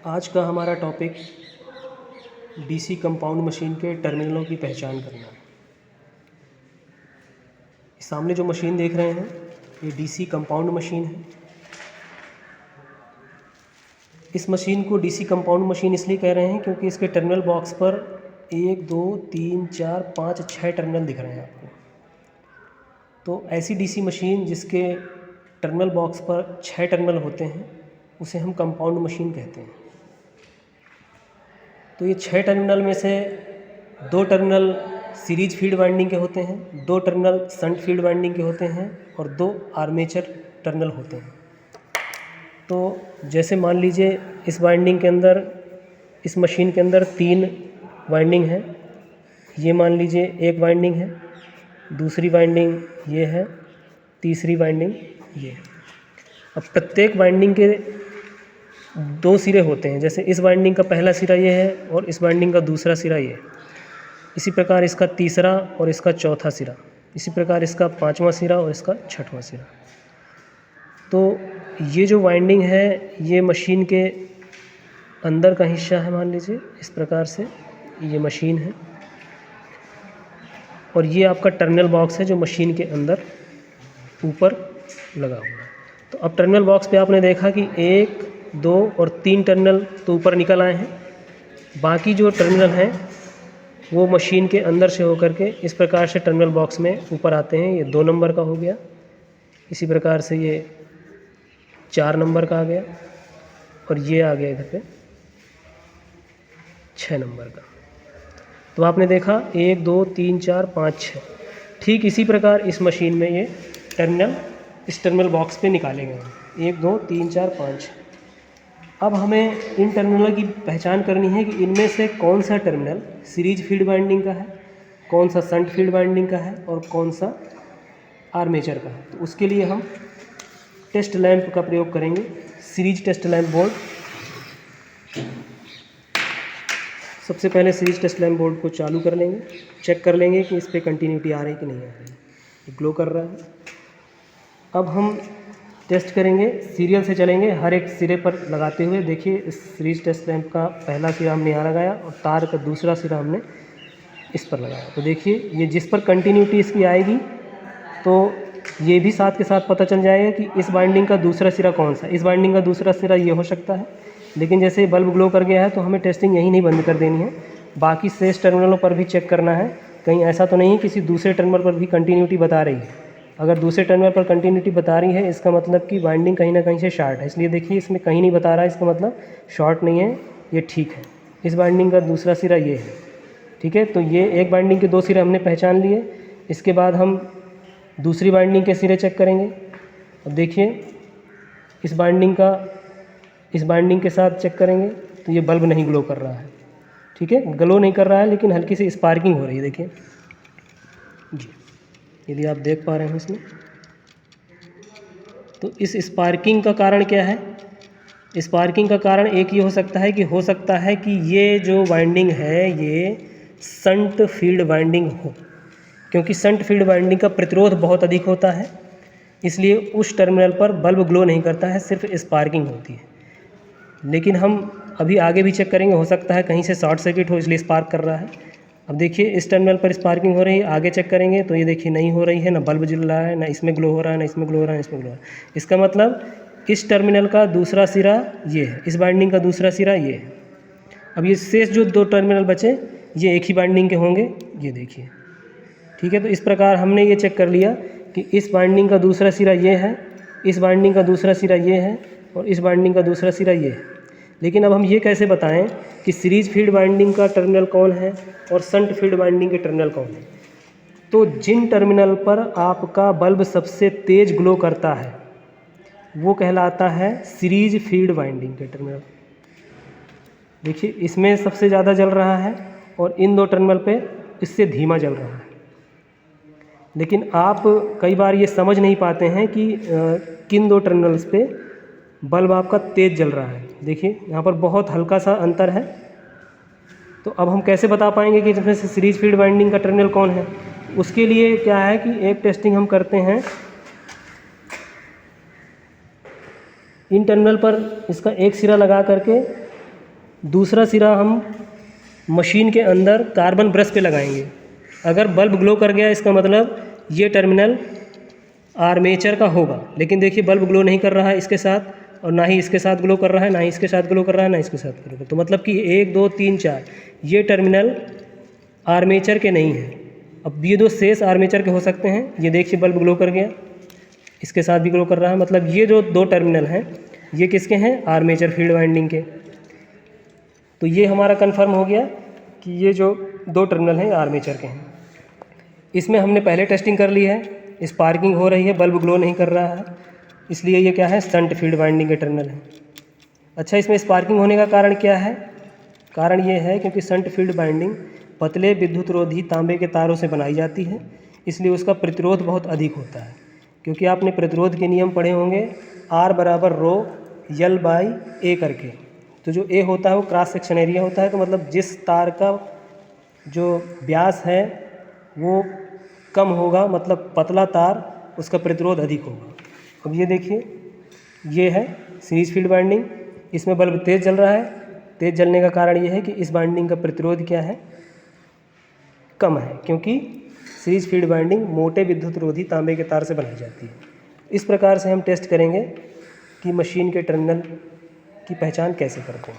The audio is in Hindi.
आज का हमारा टॉपिक डीसी कंपाउंड मशीन के टर्मिनलों की पहचान करना है। सामने जो मशीन देख रहे हैं ये डीसी कंपाउंड मशीन है। इस मशीन को डीसी कंपाउंड मशीन इसलिए कह रहे हैं क्योंकि इसके टर्मिनल बॉक्स पर 1 2 3 4 5 6 टर्मिनल दिख रहे हैं आपको। तो ऐसी डीसी मशीन जिसके टर्मिनल बॉक्स पर 6 टर्मिनल होते हैं उसे हम कंपाउंड मशीन कहते हैं। तो ये 6 टर्मिनल में से 2 टर्मिनल सीरीज फील्ड वाइंडिंग के होते हैं, 2 टर्मिनल शंट फील्ड वाइंडिंग के होते हैं और 2 आर्मेचर टर्मिनल होते हैं। तो जैसे मान लीजिए इस वाइंडिंग के अंदर, इस मशीन के अंदर 3 वाइंडिंग है। ये मान लीजिए एक वाइंडिंग है, दूसरी वाइंडिंग ये है, तीसरी वाइंडिंग ये है। अब प्रत्येक वाइंडिंग के 2 सिरे होते हैं। जैसे इस वाइंडिंग का पहला सिरा ये है और इस वाइंडिंग का दूसरा सिरा ये है। इसी प्रकार इसका तीसरा और इसका चौथा सिरा, इसी प्रकार इसका 5वां सिरा और इसका 6वां सिरा। तो ये जो वाइंडिंग है ये मशीन के अंदर का हिस्सा है। मान लीजिए इस प्रकार से ये मशीन है और ये आपका टर्मिनल बॉक्स है जो मशीन के अंदर ऊपर लगा हुआ है। तो अब टर्मिनल बॉक्स पे आपने देखा कि 1 2 और 3 टर्मिनल तो ऊपर निकल आए हैं। बाकी जो टर्मिनल हैं वो मशीन के अंदर से होकर के इस प्रकार से टर्मिनल बॉक्स में ऊपर आते हैं। ये 2 नंबर का हो गया, इसी प्रकार से ये 4 नंबर का आ गया और ये आ गया इधर पे 6 नंबर का। तो आपने देखा 1 2 3 4 5 6। ठीक इसी प्रकार इस मशीन में ये टर्मिनल इस टर्मिनल बॉक्स पे निकाले गए हैं 1 2 3 4 5। अब हमें इन टर्मिनलों की पहचान करनी है कि इनमें से कौन सा टर्मिनल सीरीज फील्ड वाइंडिंग का है, कौन सा शंट फील्ड वाइंडिंग का है और कौन सा आर्मेचर का है। तो उसके लिए हम टेस्ट लैंप का प्रयोग करेंगे। सीरीज टेस्ट लैंप बोर्ड, सबसे पहले सीरीज टेस्ट लैंप बोर्ड को चालू कर लेंगे, चेक कर लेंगे कि इस पर कंटिन्यूटी आ रही है कि नहीं आ रही है। ये ग्लो कर रहा है। अब हम टेस्ट करेंगे, सीरियल से चलेंगे हर एक सिरे पर लगाते हुए। देखिए इस सीरीज टेस्ट लैंप का पहला सिरा हमने यहाँ लगाया और तार का दूसरा सिरा हमने इस पर लगाया। तो देखिए ये जिस पर कंटिन्यूटी इसकी आएगी तो ये भी साथ के साथ पता चल जाएगा कि इस वाइंडिंग का दूसरा सिरा कौन सा। इस वाइंडिंग का दूसरा सिरा ये हो सकता है, लेकिन जैसे बल्ब ग्लो कर गया है तो हमें टेस्टिंग यहीं नहीं बंद कर देनी है, बाकी शेष टर्मिनलों पर भी चेक करना है। कहीं ऐसा तो नहीं है किसी दूसरे टर्मिनल पर भी कंटिन्यूटी बता रही है। अगर दूसरे टर्मिनल पर कंटिन्यूटी बता रही है इसका मतलब कि वाइंडिंग कहीं ना कहीं से शॉर्ट है। इसलिए देखिए इसमें कहीं नहीं बता रहा है, इसका मतलब शॉर्ट नहीं है, ये ठीक है। इस वाइंडिंग का दूसरा सिरा ये है, ठीक है। तो ये एक वाइंडिंग के 2 सिरे हमने पहचान लिए। इसके बाद हम दूसरी वाइंडिंग के सिरे चेक करेंगे। अब देखिए इस वाइंडिंग के साथ चेक करेंगे तो ये बल्ब नहीं ग्लो कर रहा है, ठीक है। ग्लो नहीं कर रहा है लेकिन हल्की सी स्पार्किंग हो रही है, देखिए जी, यदि आप देख पा रहे हैं इसमें। तो इस स्पार्किंग का कारण क्या है? स्पार्किंग का कारण एक ये हो सकता है कि ये जो वाइंडिंग है ये शंट फील्ड वाइंडिंग हो, क्योंकि शंट फील्ड वाइंडिंग का प्रतिरोध बहुत अधिक होता है, इसलिए उस टर्मिनल पर बल्ब ग्लो नहीं करता है, सिर्फ स्पार्किंग होती है। लेकिन हम अभी आगे भी चेक करेंगे, हो सकता है कहीं से शॉर्ट सर्किट हो इसलिए स्पार्क कर रहा है। अब देखिए इस टर्मिनल पर स्पार्किंग हो रही है, आगे चेक करेंगे तो ये देखिए नहीं हो रही है, ना बल्ब जल रहा है, ना इसमें ग्लो हो रहा है, ना इसमें ग्लो हो रहा है, ना इसमें ग्लो हो रहा है। इसका मतलब इस टर्मिनल का दूसरा सिरा ये है, इस वाइंडिंग का दूसरा सिरा ये है। अब ये शेष जो 2 टर्मिनल बचे ये एक ही वाइंडिंग के होंगे, ये देखिए, ठीक है। तो इस प्रकार हमने ये चेक कर लिया कि इस वाइंडिंग का दूसरा सिरा ये है, इस वाइंडिंग का दूसरा सिरा ये है और इस वाइंडिंग का दूसरा सिरा ये है। लेकिन अब हम ये कैसे बताएं कि सीरीज फील्ड वाइंडिंग का टर्मिनल कौन है और शंट फील्ड वाइंडिंग के टर्मिनल कौन है? तो जिन टर्मिनल पर आपका बल्ब सबसे तेज ग्लो करता है वो कहलाता है सीरीज फील्ड वाइंडिंग के टर्मिनल। देखिए इसमें सबसे ज़्यादा जल रहा है और इन 2 टर्मिनल पे इससे धीमा जल रहा है। लेकिन आप कई बार ये समझ नहीं पाते हैं कि किन 2 टर्मिनल्स पे बल्ब आपका तेज़ जल रहा है। देखिए यहाँ पर बहुत हल्का सा अंतर है। तो अब हम कैसे बता पाएंगे कि इसमें से सीरीज फील्ड वाइंडिंग का टर्मिनल कौन है? उसके लिए क्या है कि एक टेस्टिंग हम करते हैं, इन टर्मिनल पर इसका एक सिरा लगा करके दूसरा सिरा हम मशीन के अंदर कार्बन ब्रश पे लगाएंगे। अगर बल्ब ग्लो कर गया इसका मतलब ये टर्मिनल आर्मेचर का होगा, लेकिन देखिए बल्ब ग्लो नहीं कर रहा है इसके साथ, और ना ही इसके साथ ग्लो कर रहा है, ना ही इसके साथ ग्लो कर रहा है, ना इसके साथ ग्लो कर रहा है। तो मतलब कि 1 2 3 4 ये टर्मिनल आर्मेचर के नहीं हैं। अब ये दो शेष आर्मेचर के हो सकते हैं। ये देखिए बल्ब ग्लो कर गया, इसके साथ भी ग्लो कर रहा है, मतलब ये जो 2 टर्मिनल हैं ये किसके हैं? आर्मेचर फील्ड वाइंडिंग के। तो ये हमारा कन्फर्म हो गया कि ये जो 2 टर्मिनल हैं आर्मेचर के हैं। इसमें हमने पहले टेस्टिंग कर ली है, स्पार्किंग हो रही है, बल्ब ग्लो नहीं कर रहा है, इसलिए ये क्या है? शंट फील्ड वाइंडिंग के टर्मिनल है। अच्छा, इसमें स्पार्किंग होने का कारण क्या है? कारण ये है क्योंकि शंट फील्ड वाइंडिंग पतले विद्युतरोधी तांबे के तारों से बनाई जाती है, इसलिए उसका प्रतिरोध बहुत अधिक होता है। क्योंकि आपने प्रतिरोध के नियम पढ़े होंगे, R बराबर रो L बाई A करके। तो जो A होता है वो क्रॉस सेक्शन एरिया होता है, तो मतलब जिस तार का जो व्यास है वो कम होगा, मतलब पतला तार, उसका प्रतिरोध अधिक होगा। अब ये देखिए, ये है सीरीज फील्ड वाइंडिंग, इसमें बल्ब तेज़ जल रहा है। तेज़ जलने का कारण ये है कि इस वाइंडिंग का प्रतिरोध क्या है? कम है, क्योंकि सीरीज फील्ड वाइंडिंग मोटे विद्युतरोधी तांबे के तार से बनाई जाती है। इस प्रकार से हम टेस्ट करेंगे कि मशीन के टर्मिनल की पहचान कैसे करते हैं।